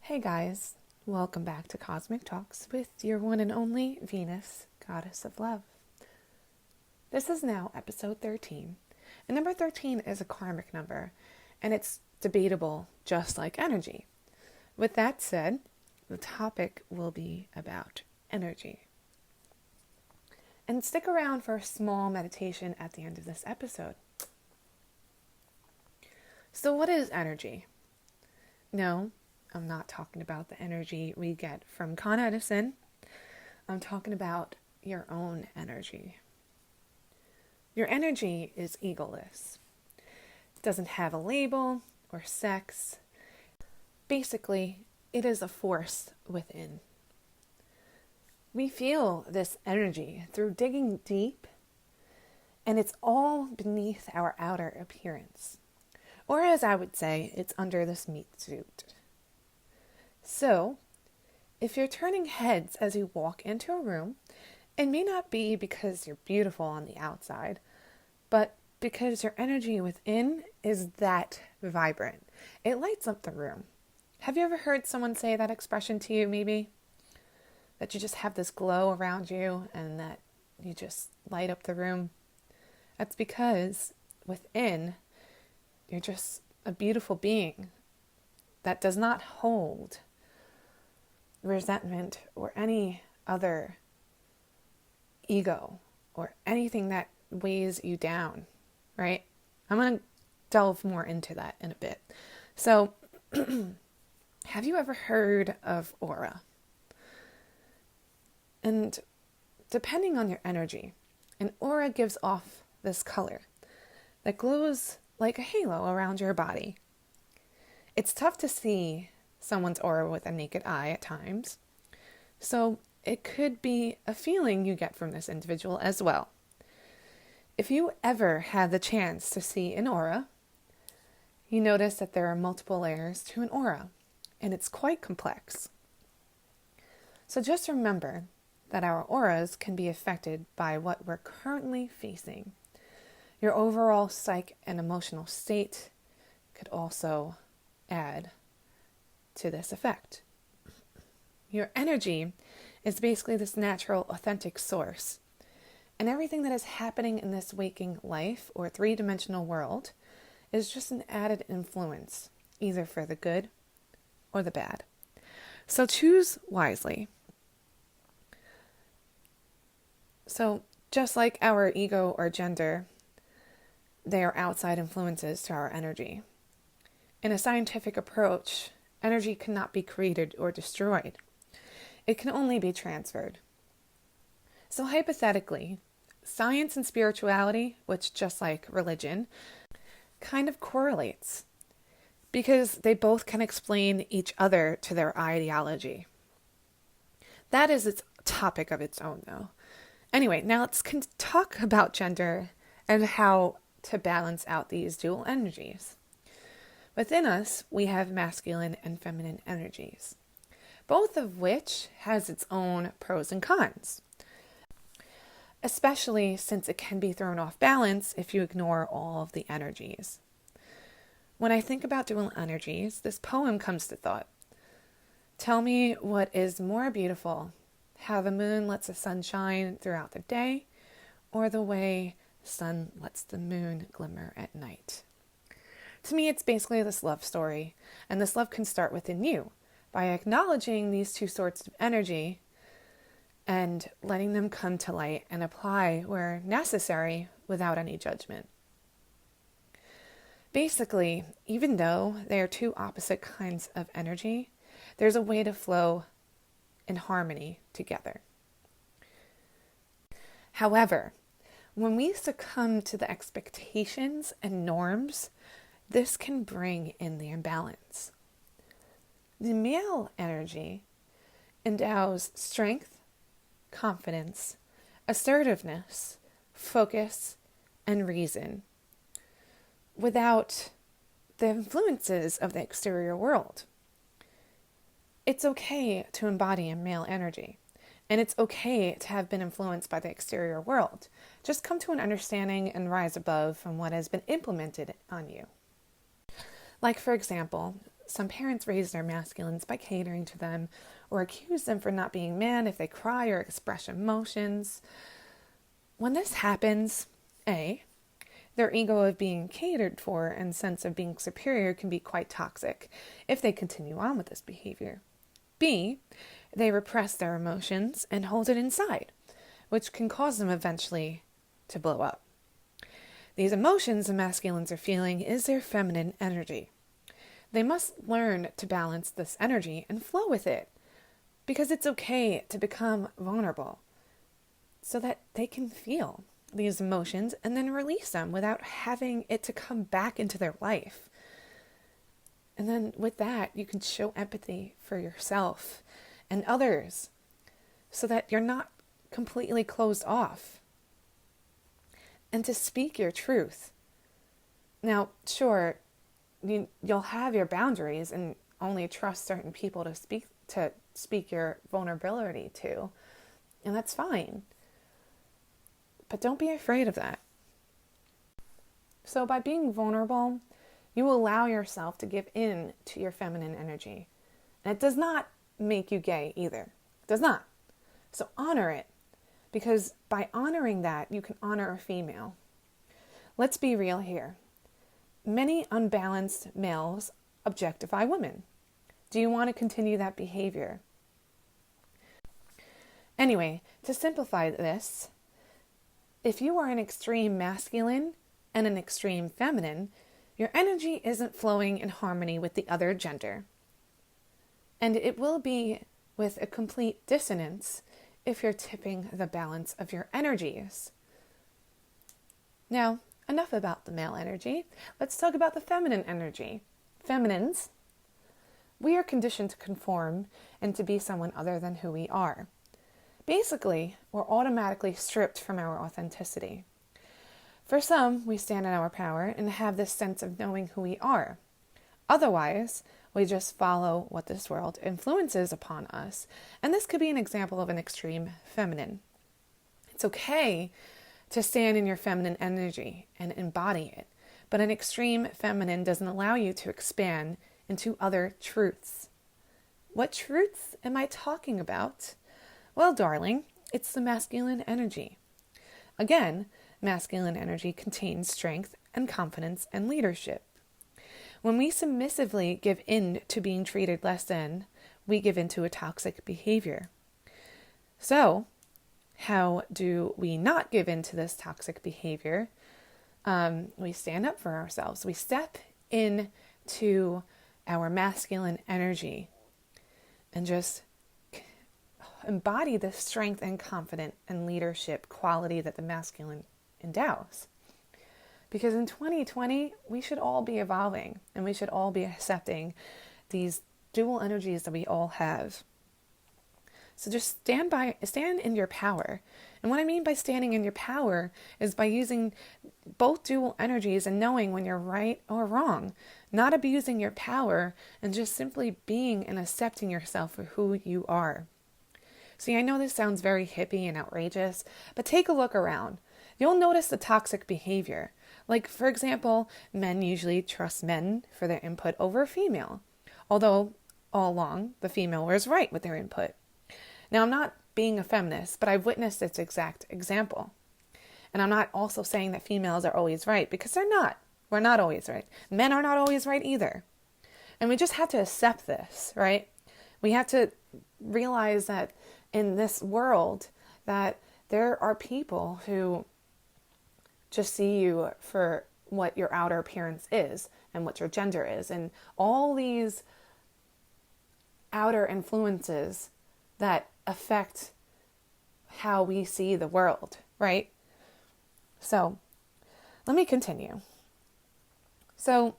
Hey guys, welcome back to Cosmic Talks with your one and only Venus, Goddess of Love. This is now episode 13, and number 13 is a karmic number, and it's debatable just like energy. With that said, the topic will be about energy. And stick around for a small meditation at the end of this episode. So what is energy? No, I'm not talking about the energy we get from Con Edison. I'm talking about your own energy. Your energy is egoless. It doesn't have a label or sex. Basically, it is a force within. We feel this energy through digging deep, and it's all beneath our outer appearance. Or as I would say, it's under this meat suit. So, if you're turning heads as you walk into a room, it may not be because you're beautiful on the outside, but because your energy within is that vibrant. It lights up the room. Have you ever heard someone say that expression to you, maybe? That you just have this glow around you and that you just light up the room? That's because within, you're just a beautiful being that does not hold resentment or any other ego or anything that weighs you down, right? I'm going to delve more into that in a bit. So, have you ever heard of aura? And depending on your energy, an aura gives off this color that glows like a halo around your body. It's tough to see someone's aura with a naked eye at times, so it could be a feeling you get from this individual as well. If you ever have the chance to see an aura, you notice that there are multiple layers to an aura, and it's quite complex. So just remember that our auras can be affected by what we're currently facing. Your overall psych and emotional state could also add to this effect. Your energy is basically this natural, authentic source. And everything that is happening in this waking life or three-dimensional world is just an added influence, either for the good or the bad. So choose wisely. So just like our ego or gender, they are outside influences to our energy. In a scientific approach, energy cannot be created or destroyed. It can only be transferred. So hypothetically, science and spirituality, which just like religion, kind of correlates because they both can explain each other to their ideology. That is its topic of its own, though. Anyway, now let's talk about gender and how to balance out these dual energies. Within us, we have masculine and feminine energies, both of which has its own pros and cons, especially since it can be thrown off balance if you ignore all of the energies. When I think about dual energies, this poem comes to thought. Tell me what is more beautiful, how the moon lets the sun shine throughout the day, or the way the sun lets the moon glimmer at night. To me, it's basically this love story, and this love can start within you by acknowledging these two sorts of energy and letting them come to light and apply where necessary without any judgment. Basically, even though they are two opposite kinds of energy, there's a way to flow in harmony together. However, when we succumb to the expectations and norms, this can bring in the imbalance. The male energy endows strength, confidence, assertiveness, focus, and reason without the influences of the exterior world. It's okay to embody a male energy, and it's okay to have been influenced by the exterior world. Just come to an understanding and rise above from what has been implemented on you. Like, for example, some parents raise their masculines by catering to them or accuse them for not being man if they cry or express emotions. When this happens, A, their ego of being catered for and sense of being superior can be quite toxic if they continue on with this behavior. B, they repress their emotions and hold it inside, which can cause them eventually to blow up. These emotions the masculines are feeling is their feminine energy. They must learn to balance this energy and flow with it, because it's okay to become vulnerable so that they can feel these emotions and then release them without having it to come back into their life. And then with that, you can show empathy for yourself and others so that you're not completely closed off. And to speak your truth. Now, sure, you'll have your boundaries and only trust certain people to speak your vulnerability to, and that's fine. But don't be afraid of that. So by being vulnerable, you allow yourself to give in to your feminine energy. And it does not make you gay either. It does not. So honor it, because by honoring that, you can honor a female. Let's be real here. Many unbalanced males objectify women. Do you want to continue that behavior? Anyway, to simplify this, if you are an extreme masculine and an extreme feminine, your energy isn't flowing in harmony with the other gender. And it will be with a complete dissonance if you're tipping the balance of your energies. Now, enough about the male energy. Let's talk about the feminine energy. Feminines, we are conditioned to conform and to be someone other than who we are. Basically, we're automatically stripped from our authenticity. For some, we stand in our power and have this sense of knowing who we are. Otherwise, we just follow what this world influences upon us. And this could be an example of an extreme feminine. It's okay to stand in your feminine energy and embody it, but an extreme feminine doesn't allow you to expand into other truths. What truths am I talking about? Well, darling, it's the masculine energy. Again, masculine energy contains strength and confidence and leadership. When we submissively give in to being treated less than, we give into a toxic behavior. So, how do we not give in to this toxic behavior? We stand up for ourselves. We step into our masculine energy and just embody the strength and confidence and leadership quality that the masculine endows. Because in 2020, we should all be evolving and we should all be accepting these dual energies that we all have. So just stand in your power. And what I mean by standing in your power is by using both dual energies and knowing when you're right or wrong, not abusing your power and just simply being and accepting yourself for who you are. See, I know this sounds very hippie and outrageous, but take a look around. You'll notice the toxic behavior. Like, for example, men usually trust men for their input over a female, although all along the female was right with their input. Now, I'm not being a feminist, but I've witnessed this exact example. And I'm not also saying that females are always right, because they're not. We're not always right. Men are not always right either. And we just have to accept this, right? We have to realize that in this world that there are people who just see you for what your outer appearance is and what your gender is, and all these outer influences that affect how we see the world, right? So let me continue. So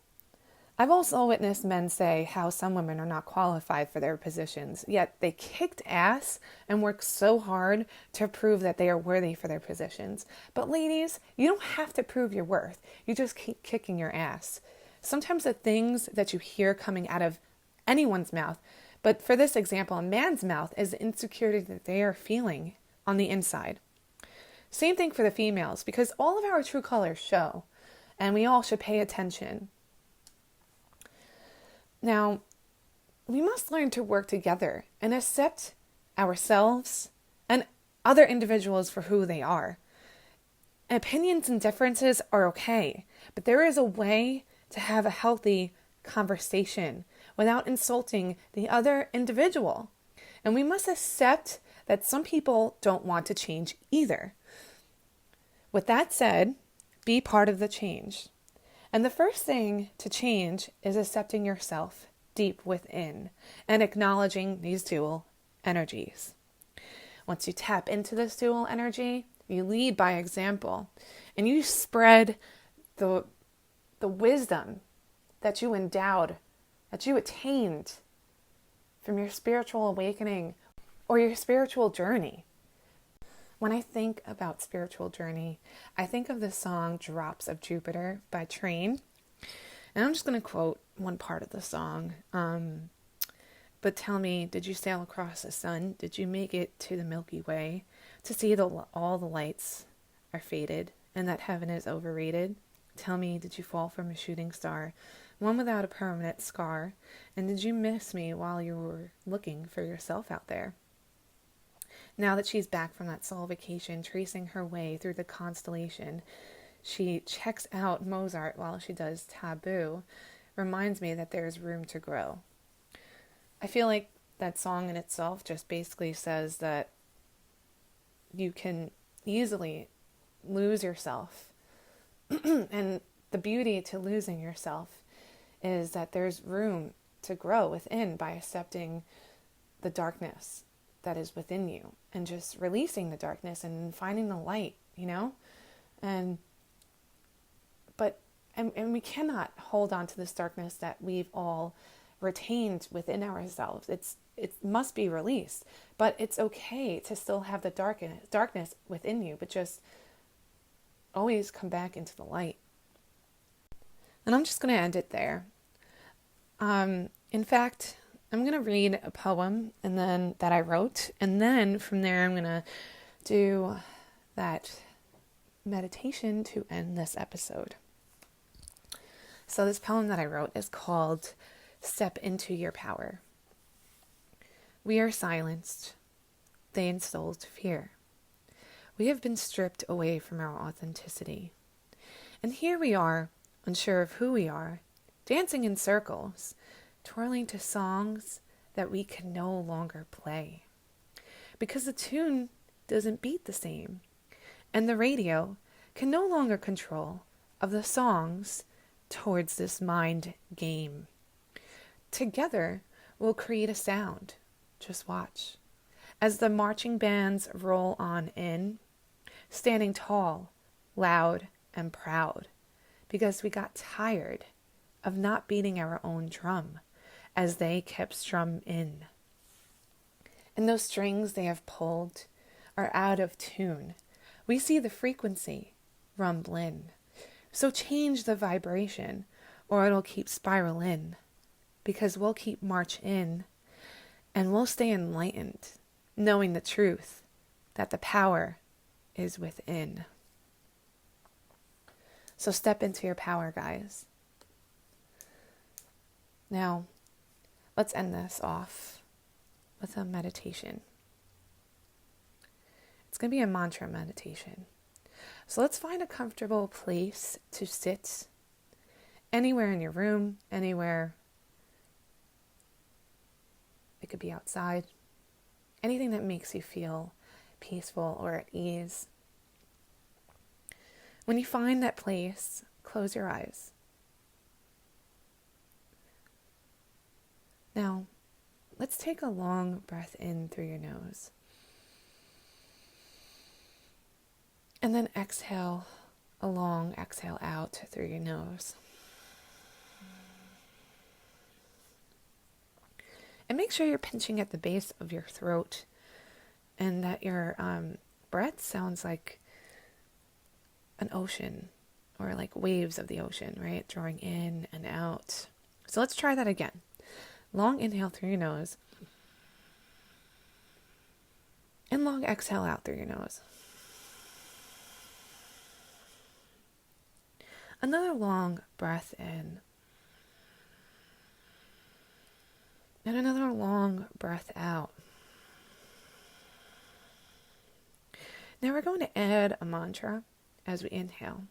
I've also witnessed men say how some women are not qualified for their positions, yet they kicked ass and worked so hard to prove that they are worthy for their positions. But ladies, you don't have to prove your worth. You just keep kicking your ass. Sometimes the things that you hear coming out of anyone's mouth, but for this example, a man's mouth, is the insecurity that they are feeling on the inside. Same thing for the females, because all of our true colors show, and we all should pay attention. Now, we must learn to work together and accept ourselves and other individuals for who they are. Opinions and differences are okay, but there is a way to have a healthy conversation without insulting the other individual. And we must accept that some people don't want to change either. With that said, be part of the change. And the first thing to change is accepting yourself deep within and acknowledging these dual energies. Once you tap into this dual energy, you lead by example and you spread the wisdom that you endowed, that you attained from your spiritual awakening or your spiritual journey. When I think about spiritual journey, I think of the song Drops of Jupiter by Train. And I'm just going to quote one part of the song. But tell me, did you sail across the sun? Did you make it to the Milky Way to see all the lights are faded and that heaven is overrated? Tell me, did you fall from a shooting star, one without a permanent scar? And did you miss me while you were looking for yourself out there? Now that she's back from that soul vacation, tracing her way through the constellation, she checks out Mozart while she does Taboo, reminds me that there's room to grow. I feel like that song in itself just basically says that you can easily lose yourself. And the beauty to losing yourself is that there's room to grow within by accepting the darkness that is within you and just releasing the darkness and finding the light, you know? And we cannot hold on to this darkness that we've all retained within ourselves. It must be released, but it's okay to still have the darkness within you, but just always come back into the light. And I'm just going to end it there. In fact, I'm going to read a poem and then that I wrote, and then from there I'm going to do that meditation to end this episode. So this poem that I wrote is called Step Into Your Power. We are silenced. They instilled fear. We have been stripped away from our authenticity. And here we are, unsure of who we are, dancing in circles, twirling to songs that we can no longer play. Because the tune doesn't beat the same, and the radio can no longer control of the songs towards this mind game. Together, we'll create a sound. Just watch. As the marching bands roll on in, standing tall, loud, and proud, because we got tired of not beating our own drum as they kept strum in. And those strings they have pulled are out of tune. We see the frequency rumblin'. So change the vibration or it'll keep spiraling, because we'll keep march in and we'll stay enlightened, knowing the truth that the power is within. So step into your power, guys. Now, let's end this off with a meditation. It's going to be a mantra meditation. So let's find a comfortable place to sit, anywhere in your room, anywhere. It could be outside. Anything that makes you feel peaceful or at ease. When you find that place, close your eyes. Now, let's take a long breath in through your nose. And then exhale, a long exhale out through your nose. And make sure you're pinching at the base of your throat and that your breath sounds like an ocean or like waves of the ocean, right? Drawing in and out. So let's try that again. Long inhale through your nose and long exhale out through your nose. Another long breath in. And another long breath out. Now we're going to add a mantra as we inhale.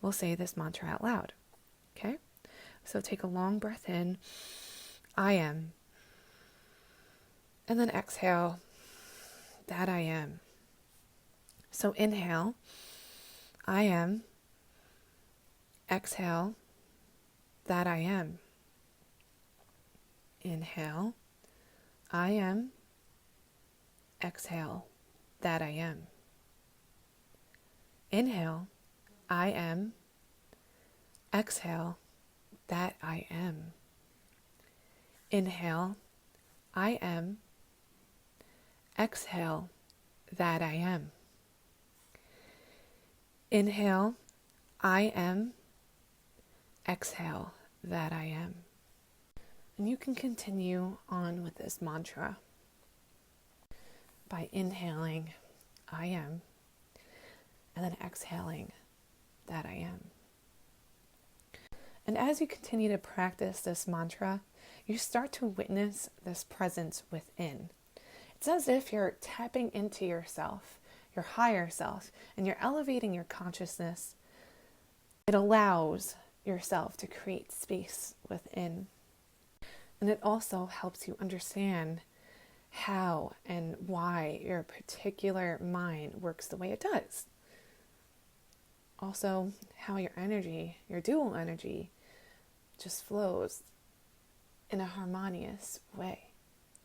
We'll say this mantra out loud. Okay? So take a long breath in. I am. And then exhale. That I am. So inhale. I am. Exhale. That I am. Inhale. I am. Exhale. That I am. Inhale. I am. Exhale. That I am. Inhale. I am. Exhale. That I am. Inhale. I am. Exhale. That I am. And you can continue on with this mantra by inhaling, I am, and then exhaling, that I am. And as you continue to practice this mantra, you start to witness this presence within. It's as if you're tapping into yourself, your higher self, and you're elevating your consciousness. It allows yourself to create space within. And it also helps you understand how and why your particular mind works the way it does. Also, how your energy, your dual energy, just flows in a harmonious way.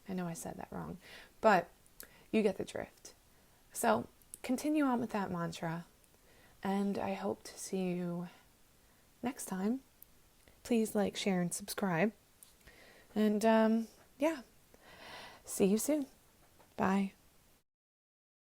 I know I said that wrong, but you get the drift. So continue on with that mantra, and I hope to see you next time. Please like, share, and subscribe. And yeah, see you soon. Bye.